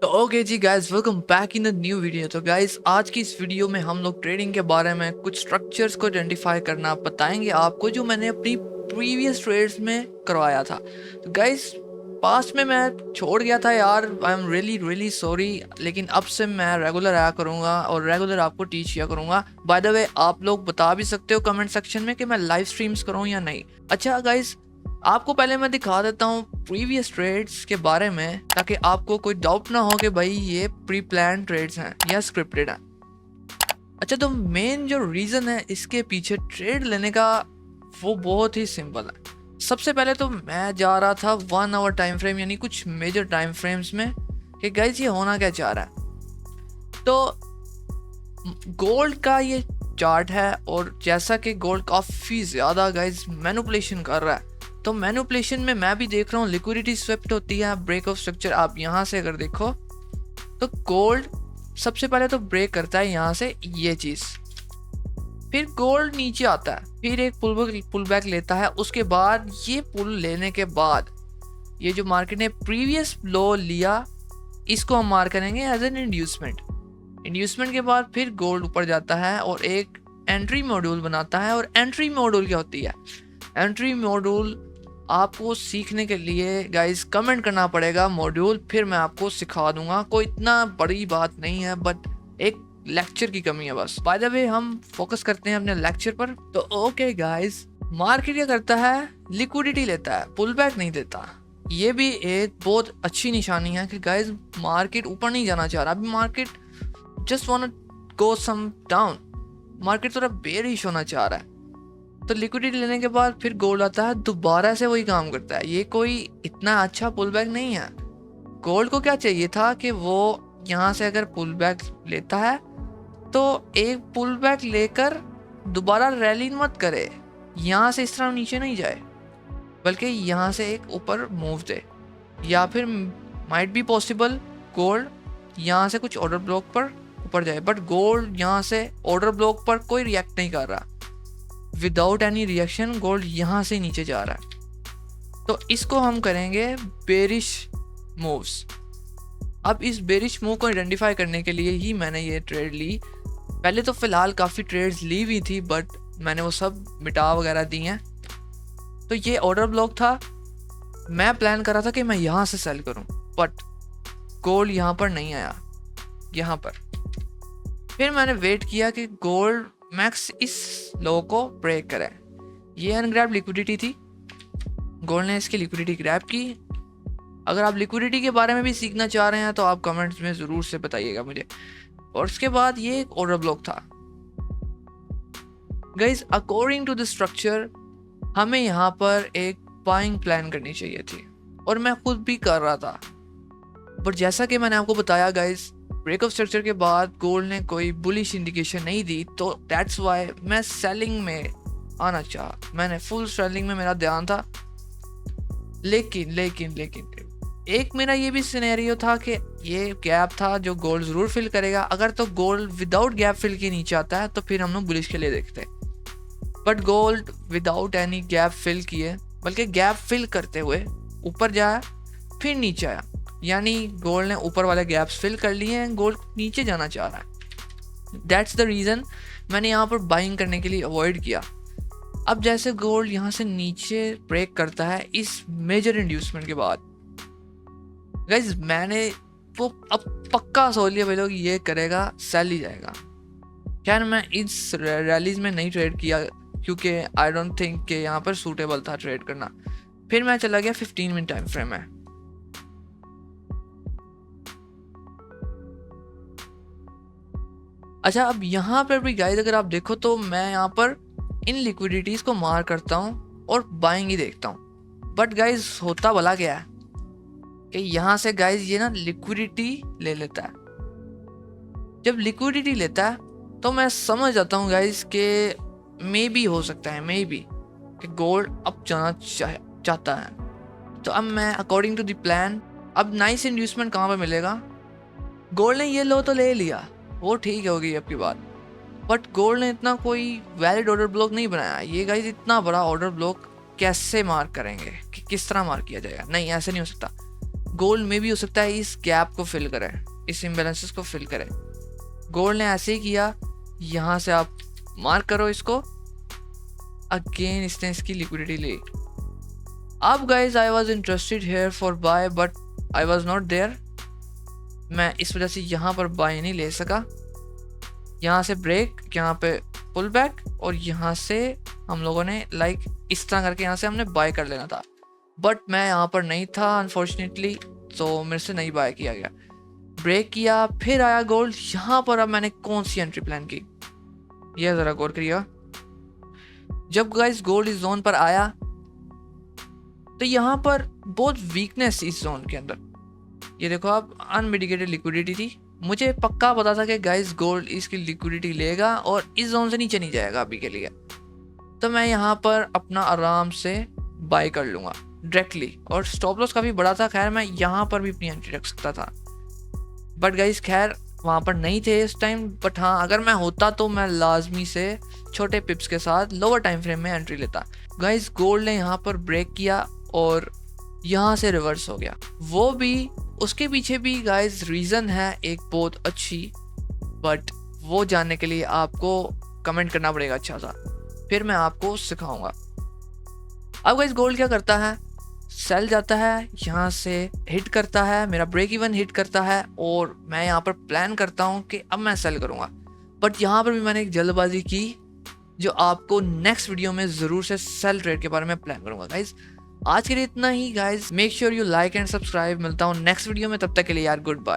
तो ओके जी guys, welcome back in a new video. तो गाइस, आज की इस वीडियो में हम लोग ट्रेडिंग के बारे में कुछ स्ट्रक्चर्स को आइडेंटिफाई करना बताएंगे आपको, जो मैंने अपनी प्रीवियस ट्रेड्स में करवाया था। तो गाइस, पास्ट में मैं छोड़ गया था यार, I am really really sorry, लेकिन अब से मैं रेगुलर आया करूंगा और रेगुलर आपको टीच किया करूंगा। बाय द वे, आप लोग बता भी सकते हो कमेंट सेक्शन में कि मैं लाइव स्ट्रीम्स करूँ या नहीं। अच्छा गाइस, आपको पहले मैं दिखा देता हूँ प्रीवियस ट्रेड्स के बारे में, ताकि आपको कोई डाउट ना हो कि भाई ये प्री प्लान ट्रेड्स हैं या स्क्रिप्टेड हैं। अच्छा, तो मेन जो रीज़न है इसके पीछे ट्रेड लेने का, वो बहुत ही सिंपल है। सबसे पहले तो मैं जा रहा था 1 आवर टाइम फ्रेम, यानी कुछ मेजर टाइम फ्रेम्स में, कि गाइस ये होना क्या चाह रहा है। तो गोल्ड का ये चार्ट है, और जैसा कि गोल्ड काफ़ी ज़्यादा गाइस मैनिपुलेशन कर रहा है, तो मैनिपुलेशन में मैं भी देख रहा हूँ लिक्विडिटी स्वेप्ट होती है, ब्रेक ऑफ स्ट्रक्चर। आप यहाँ से अगर देखो तो गोल्ड सबसे पहले तो ब्रेक करता है यहाँ से ये चीज़, फिर गोल्ड नीचे आता है, फिर एक पुल बैक लेता है। उसके बाद ये पुल लेने के बाद ये जो मार्केट ने प्रीवियस लो लिया, इसको हम मार्क करेंगे एज एन इंड्यूसमेंट। इंड्यूसमेंट के बाद फिर गोल्ड ऊपर जाता है और एक एंट्री मॉड्यूल बनाता है। और एंट्री मॉड्यूल क्या होती है? एंट्री मॉड्यूल आपको सीखने के लिए गाइस कमेंट करना पड़ेगा मॉड्यूल, फिर मैं आपको सिखा दूंगा। कोई इतना बड़ी बात नहीं है, बट एक लेक्चर की कमी है बस। बाय द वे, हम फोकस करते हैं अपने लेक्चर पर। तो ओके गाइस, मार्केट क्या करता है? लिक्विडिटी लेता है, पुल बैक नहीं देता। ये भी एक बहुत अच्छी निशानी है कि गाइस मार्केट ऊपर नहीं जाना चाह रहा। अभी market just want go some down, market थोड़ा बेरिश होना चाह रहा है। तो लिक्विडिटी लेने के बाद फिर गोल्ड आता है, दोबारा से वही काम करता है। ये कोई इतना अच्छा पुल बैक नहीं है। गोल्ड को क्या चाहिए था कि वो यहाँ से अगर पुल बैक लेता है तो एक पुल बैक लेकर दोबारा रैली मत करे, यहाँ से इस तरह नीचे नहीं जाए, बल्कि यहाँ से एक ऊपर मूव दे। या फिर माइट बी पॉसिबल गोल्ड यहाँ से कुछ ऑर्डर ब्लॉक पर ऊपर जाए, बट गोल्ड यहाँ से ऑर्डर ब्लॉक पर कोई रिएक्ट नहीं कर रहा। विदाउट एनी रिएक्शन गोल्ड यहाँ से नीचे जा रहा है। तो इसको हम करेंगे बेरिश मूव्स। अब इस बेरिश मूव को आइडेंटिफाई करने के लिए ही मैंने ये ट्रेड ली। पहले तो फिलहाल काफ़ी ट्रेड्स ली हुई थी, बट मैंने वो सब मिटा वगैरह दी हैं। तो ये ऑर्डर ब्लॉक था। मैं प्लान कर रहा था कि मैं यहाँ से सेल करूँ, बट गोल्ड यहाँ पर नहीं आया, यहाँ पर। फिर मैंने वेट किया कि गोल्ड मैक्स इस लो को ब्रेक करे। ये अनग्रैब लिक्विडिटी थी, गोल्ड ने इसकी लिक्विडिटी ग्रैब की। अगर आप लिक्विडिटी के बारे में भी सीखना चाह रहे हैं तो आप कमेंट्स में ज़रूर से बताइएगा मुझे। और उसके बाद ये एक ऑर्डर ब्लॉक था। Guys, according to the structure हमें यहाँ पर एक बाइंग प्लान करनी चाहिए थी, और मैं खुद भी कर रहा था। बट जैसा कि मैंने आपको बताया गाइस, ब्रेक ऑफ स्ट्रक्चर के बाद गोल्ड ने कोई बुलिश इंडिकेशन नहीं दी, तो दैट्स वाई मैं सेलिंग में आना चाहा। मैंने फुल सेलिंग में मेरा ध्यान था। लेकिन लेकिन लेकिन एक मेरा ये भी सिनेरियो था कि ये गैप था जो गोल्ड ज़रूर फिल करेगा। अगर तो गोल्ड विदाउट गैप फिल के नीचे आता है तो फिर हम लोग बुलिश के लिए देखते हैं। But gold without any gap fill किए, बल्कि गैप फिल करते हुए ऊपर जाया फिर नीचे आया, यानी गोल्ड ने ऊपर वाले गैप्स फिल कर लिए हैं, गोल्ड नीचे जाना चाह रहा है। दैट्स द रीज़न मैंने यहाँ पर बाइंग करने के लिए अवॉइड किया। अब जैसे गोल्ड यहाँ से नीचे ब्रेक करता है इस मेजर इंड्यूसमेंट के बाद, गाइज मैंने वो अब पक्का सोच लिया भाई लोग ये करेगा, सेल ही जाएगा। खैर, मैं इस रैलीज में नहीं ट्रेड किया क्योंकि आई डोंट थिंक कि यहाँ पर सूटेबल था ट्रेड करना। फिर मैं चला गया 15 मिनट टाइम फ्रेम में। अच्छा, अब यहाँ पर भी गाइस अगर आप देखो तो मैं यहाँ पर इन लिक्विडिटीज़ को मार करता हूँ और बाइंग ही देखता हूँ। बट गाइस, होता भला क्या है कि यहाँ से गाइस ये ना लिक्विडिटी ले लेता है। जब लिक्विडिटी लेता है तो मैं समझ जाता हूँ गाइस कि मे बी हो सकता है, मे बी कि गोल्ड अब जाना चाहता है। तो अब मैं अकॉर्डिंग टू द प्लान, अब नाइस इंड्यूसमेंट कहाँ पर मिलेगा? गोल्ड ने ये लो तो ले लिया, वो ठीक है, हो गई आपकी बात। बट गोल्ड ने इतना कोई वैलिड ऑर्डर ब्लॉक नहीं बनाया। ये गाइस इतना बड़ा ऑर्डर ब्लॉक कैसे मार्क करेंगे, कि किस तरह मार्क किया जाएगा? नहीं, ऐसे नहीं हो सकता। गोल्ड में भी हो सकता है इस गैप को फिल करे, इस इम्बेलेंसेस को फिल करे। गोल्ड ने ऐसे ही किया, यहाँ से आप मार्क करो इसको, अगेन इसने इसकी लिक्विडिटी ली। अब guys I was interested here for buy but I was not there, मैं इस वजह से यहाँ पर बाय नहीं ले सका। यहाँ से ब्रेक, यहाँ पे पुल बैक, और यहाँ से हम लोगों ने लाइक इस तरह करके यहाँ से हमने बाय कर लेना था, बट मैं यहाँ पर नहीं था अनफॉर्चुनेटली, तो मेरे से नहीं बाय किया गया। ब्रेक किया, फिर आया गोल्ड। यहाँ पर अब मैंने कौन सी एंट्री प्लान की, यह ज़रा गौर करिएगा। जब गाइस गोल्ड इस जोन पर आया तो यहाँ पर बहुत वीकनेस इस जोन के अंदर, ये देखो आप, अनमिटिगेटेड लिक्विडिटी थी। मुझे पक्का पता था कि गाइस गोल्ड इसकी लिक्विडिटी लेगा और इस जोन से नीचे नहीं जाएगा अभी के लिए, तो मैं यहाँ पर अपना आराम से बाय कर लूँगा डायरेक्टली। और स्टॉप लॉस काफ़ी बड़ा था, खैर मैं यहाँ पर भी अपनी एंट्री रख सकता था, बट गाइस खैर वहाँ पर नहीं थे इस टाइम। बट हाँ, अगर मैं होता तो मैं लाजमी से छोटे पिप्स के साथ लोअर टाइम फ्रेम में एंट्री लेता। गाइस गोल्ड ने यहाँ पर ब्रेक किया और यहाँ से रिवर्स हो गया, वो भी उसके पीछे भी गाइस रीज़न है एक बहुत अच्छी, बट वो जानने के लिए आपको कमेंट करना पड़ेगा अच्छा सा, फिर मैं आपको सिखाऊंगा। अब गाइस गोल्ड क्या करता है, सेल जाता है, यहाँ से हिट करता है, मेरा ब्रेक इवन हिट करता है, और मैं यहाँ पर प्लान करता हूँ कि अब मैं सेल करूँगा। बट यहाँ पर भी मैंने एक जल्दबाजी की जो आपको नेक्स्ट वीडियो में ज़रूर से सेल ट्रेड के बारे में प्लान करूँगा। गाइस आज के लिए इतना ही guys, make sure you like and subscribe. मिलता हूँ नेक्स्ट वीडियो में, तब तक के लिए यार गुड बाय।